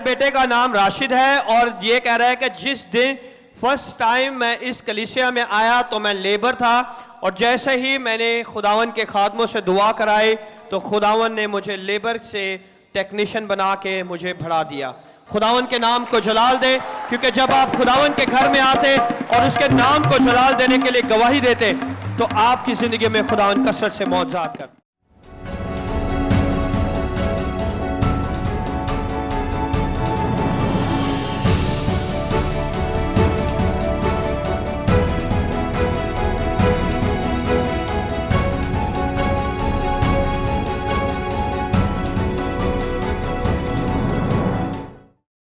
बेटे का नाम राशिद है और ये कह रहा है कि जिस दिन फर्स्ट टाइम मैं इस कलीसिया में आया तो मैं लेबर था, और जैसे ही मैंने खुदावन के खादमों से दुआ कराई तो खुदावन ने मुझे लेबर से टेक्नीशियन बना के मुझे बढ़ा दिया। खुदावन के नाम को जलाल दे, क्योंकि जब आप खुदावन के घर में आते और उसके नाम को जलाल देने के लिए गवाही देते तो आपकी जिंदगी में खुदावन कसरत से मौजूद कर